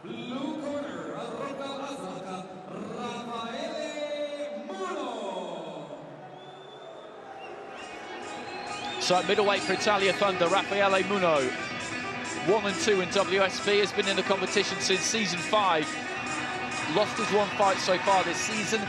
Blue corner, Raffaele Munno. So at middleweight for Italia Thunder, Raffaele Munno, 1 and 2 in WSB, has been in the competition since season 5. Lost his one fight so far this season.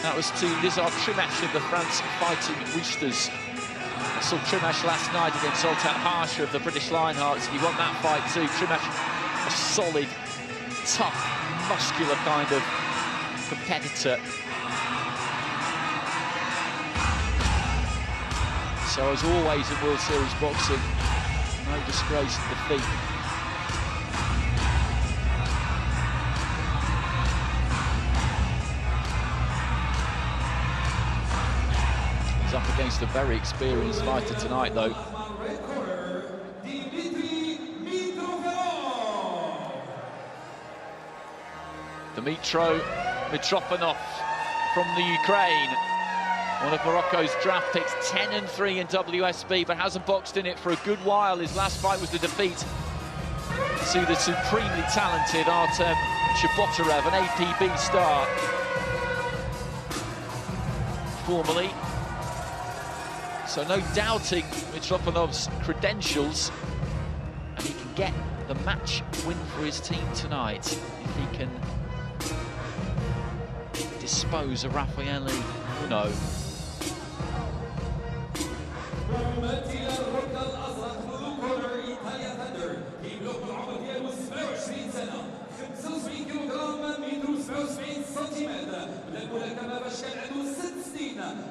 That was to Lizard Trimash of the France Fighting Roosters. I saw Trimash last night against Zoltan Harsha of the British Lionhearts. He won that fight too. Trimash, a solid, tough, muscular kind of competitor. So as always in World Series boxing, no disgrace in defeat. He's up against a very experienced fighter tonight, though. Dmytro Mytrofanov from the Ukraine. One of Morocco's draft picks, 10 and 3 in WSB, but hasn't boxed in it for a good while. His last fight was the defeat to the supremely talented Artem Chabotarev, an APB star, formerly. So no doubting Mytrofanov's credentials, and he can get the match win for his team tonight if he can dispose of Raffaele Munno.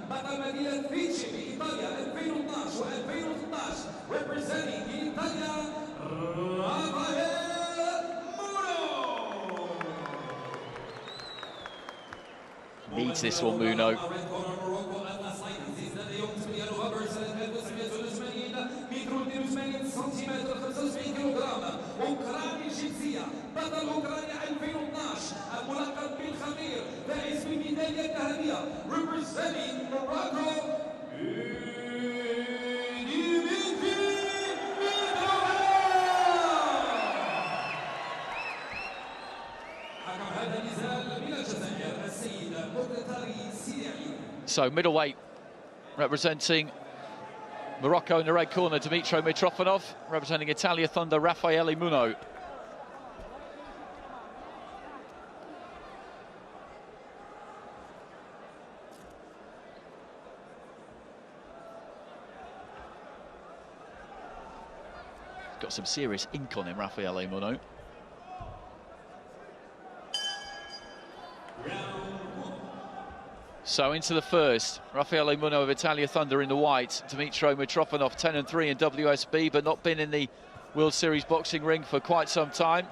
بطل مدينة فيتشي بإيطاليا 2012 و2013 representing Italia, Raffaele Munno. Needs this one, Munno. أوكراني الجنسية، بطل أوكرانيا 2012، الملقب بالخطير، فائز بالميدالية الذهبية، representing Morocco، حكم هذا النزال من الجزائر السيد مقتدي السيدعي. So middleweight representing Morocco in the red corner, Dmytro Mytrofanov, representing Italia Thunder, Raffaele Munno. Got some serious ink on him, Raffaele Munno. So into the first, Raffaele Munno of Italia Thunder in the white, Dmytro Mytrofanov 10 and 3 in WSB, but not been in the World Series boxing ring for quite some time.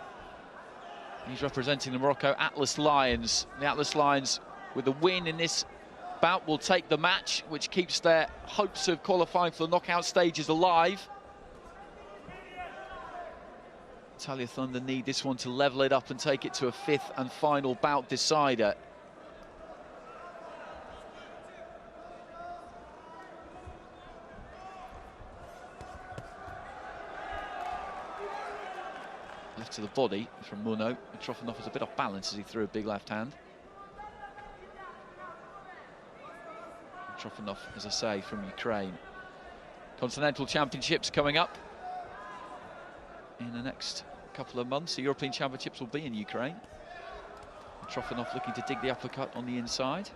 He's representing the Morocco Atlas Lions. The Atlas Lions, with a win in this bout, will take the match, which keeps their hopes of qualifying for the knockout stages alive. Italia Thunder need this one to level it up and take it to a 5th and final bout decider. Left to the body from Munno. Mytrofanov was a bit off balance as he threw a big left hand. Mytrofanov, as I say, from Ukraine. Continental Championships coming up in the next couple of months. The European Championships will be in Ukraine. Mytrofanov looking to dig the uppercut on the inside.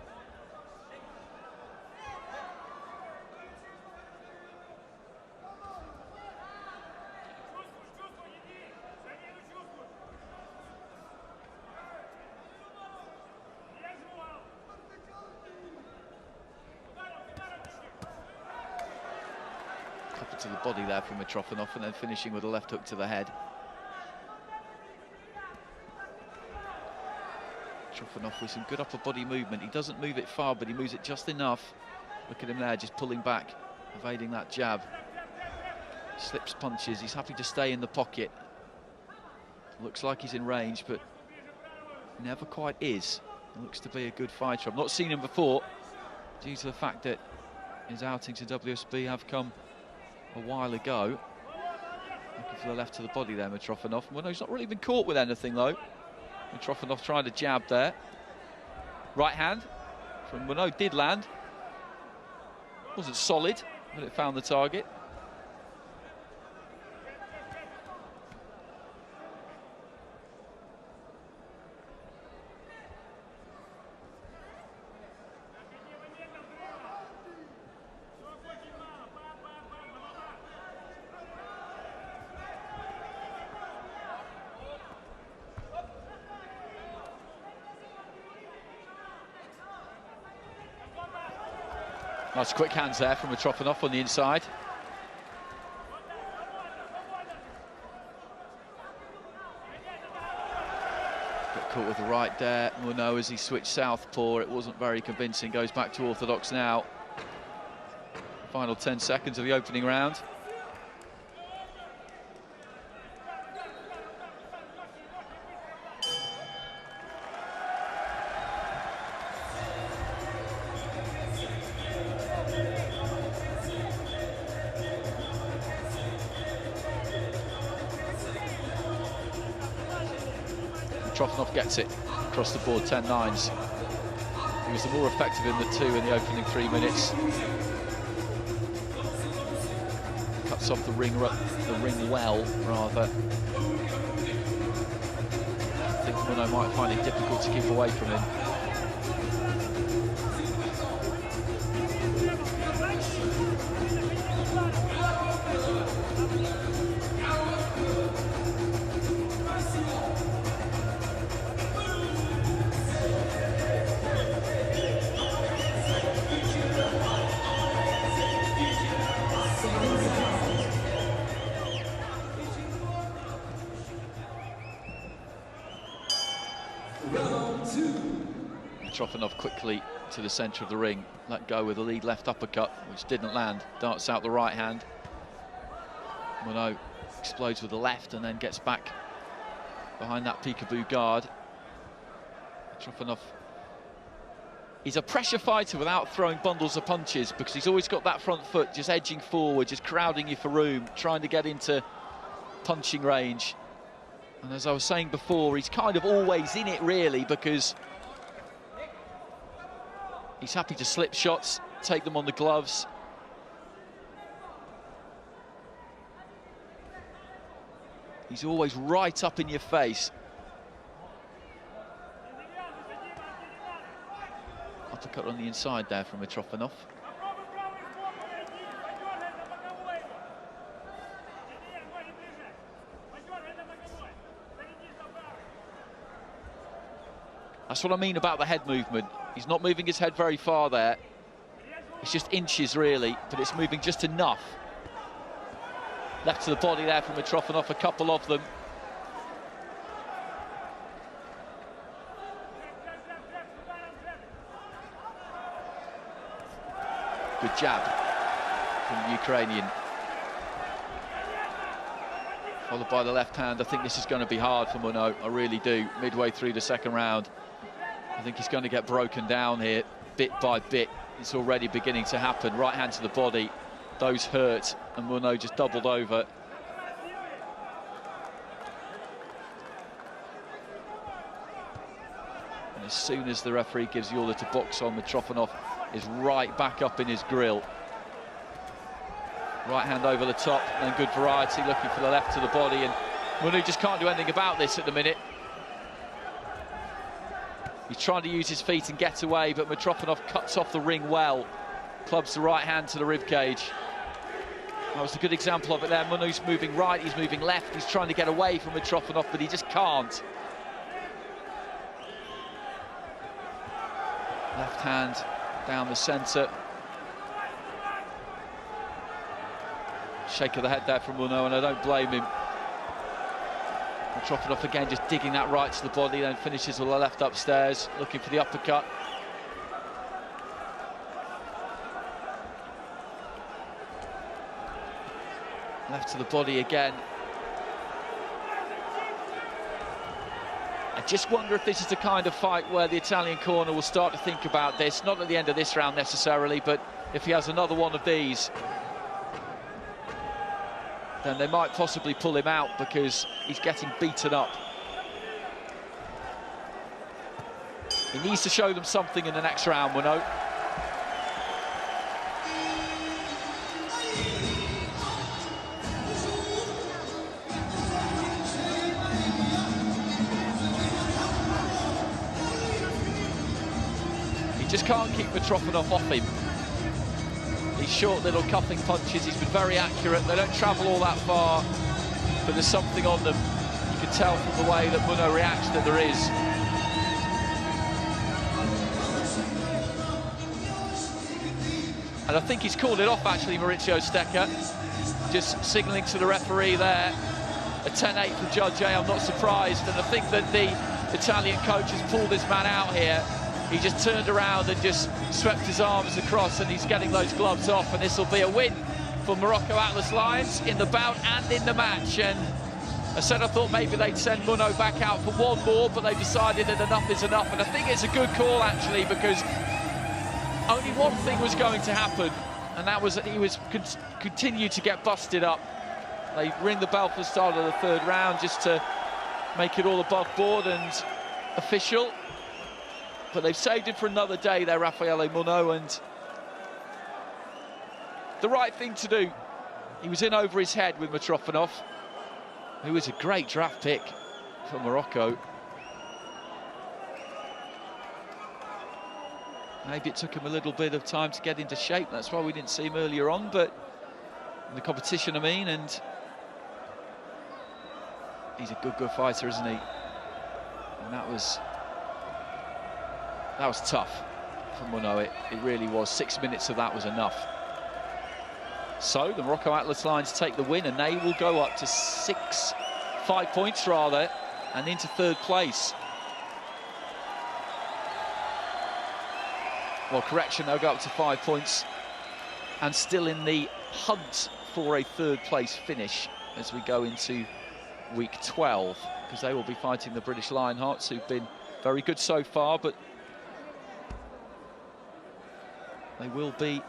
To the body there from Mytrofanov, and then finishing with a left hook to the head. Mytrofanov with some good upper body movement. He doesn't move it far, but he moves it just enough. Look at him there, just pulling back, evading that jab. Slips punches, he's happy to stay in the pocket. Looks like he's in range, but never quite is. He looks to be a good fighter. I've not seen him before, due to the fact that his outings in WSB have come a while ago. Looking For the left to the body there, Mytrofanov. Munno's not really been caught with anything though. Mytrofanov trying to jab there. Right hand from Munno did land. Wasn't solid, but it found the target. Nice quick hands there from Mytrofanov on the inside. Got caught with the right there. Munno, as he switched southpaw, it wasn't very convincing. Goes back to orthodox now. Final 10 seconds of the opening round. Mytrofanov gets it across the board, 10-9s. He was the more effective in the two in the opening 3 minutes. Cuts off the ring well, rather. I think Munno might find it difficult to keep away from him. Mytrofanov quickly to the centre of the ring, let go with a lead left uppercut, which didn't land. Darts out the right hand. Munno explodes with the left and then gets back behind that peekaboo guard. Mytrofanov, he's a pressure fighter without throwing bundles of punches, because he's always got that front foot just edging forward, just crowding you for room, trying to get into punching range. And as I was saying before, he's kind of always in it, really, because he's happy to slip shots, take them on the gloves. He's always right up in your face. Uppercut on the inside there from Mytrofanov. That's what I mean about the head movement. He's not moving his head very far there. It's just inches, really, but it's moving just enough. Left to the body there from Mytrofanov, a couple of them. Good jab from the Ukrainian. Followed by the left hand. I think this is going to be hard for Munno, I really do. Midway through the second round, I think he's going to get broken down here, bit by bit. It's already beginning to happen. Right hand to the body, those hurt, and Munno just doubled over. And as soon as the referee gives the order to box on, Mytrofanov is right back up in his grill. Right hand over the top, and good variety, looking for the left to the body, and Munno just can't do anything about this at the minute. He's trying to use his feet and get away, but Mytrofanov cuts off the ring well. Clubs the right hand to the ribcage. That was a good example of it there. Munno's moving right, he's moving left, he's trying to get away from Mytrofanov, but he just can't. Left hand down the centre. Shake of the head there from Munno, and I don't blame him. Mytrofanov again just digging that right to the body, then finishes with the left upstairs, looking for the uppercut. Left to the body again. I just wonder if this is the kind of fight where the Italian corner will start to think about this, not at the end of this round necessarily, but if he has another one of these. then they might possibly pull him out because he's getting beaten up. He needs to show them something in the next round, Munno. He just can't keep Mytrofanov off him. These short little cuffing punches, he's been very accurate. They don't travel all that far, but there's something on them. You can tell from the way that Munno reacts that there is. And I think he's called it off, actually, Maurizio Stecca. Just signalling to the referee there. A 10-8 for Judge A, I'm not surprised. And I think that the Italian coach has pulled this man out here. He just turned around and just swept his arms across, and he's getting those gloves off. And this will be a win for Morocco Atlas Lions in the bout and in the match. And I said I thought maybe they'd send Munno back out for one more, but they decided that enough is enough. And I think it's a good call, actually, because only one thing was going to happen, and that was that he was continue to get busted up. They ring the bell for the start of the third round just to make it all above board and official. But they've saved him for another day there, Raffaele Munno, and the right thing to do. He was in over his head with Mytrofanov, who is a great draft pick for Morocco. Maybe it took him a little bit of time to get into shape. That's why we didn't see him earlier on, but in the competition, I mean, and he's a good fighter, isn't he? And that was tough for Munno. It really was. 6 minutes of that was enough. So the Morocco Atlas Lions take the win, and they will go up to 5 points rather, and into third place. Well, correction, they'll go up to 5 points and still in the hunt for a third place finish as we go into week 12, because they will be fighting the British Lionhearts, who've been very good so far, but they will be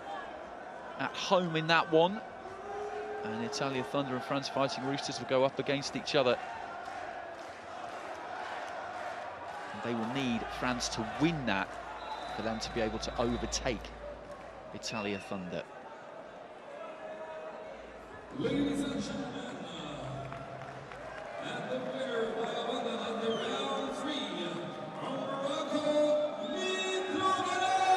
at home in that one. And Italia Thunder and France Fighting Roosters will go up against each other. And they will need France to win that for them to be able to overtake Italia Thunder. Ladies and gentlemen, and the winner by abbandono in the round 3, from Morocco, Mytrofanov!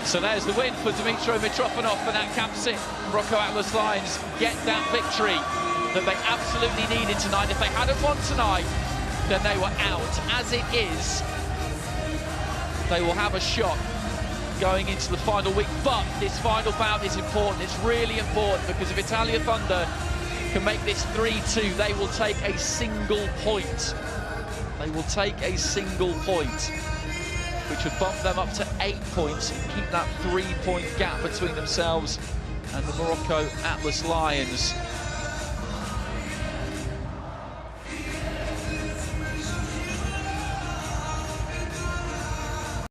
So there's the win for Dmytro Mytrofanov, and that caps it. Morocco Atlas Lions get that victory that they absolutely needed tonight. If they hadn't won tonight, then they were out. As it is, they will have a shot going into the final week, but this final bout is important. It's really important, because if Italia Thunder can make this 3-2, they will take a single point. They will take a single point, which would bump them up to 8 points and keep that 3-point gap between themselves and the Morocco Atlas Lions.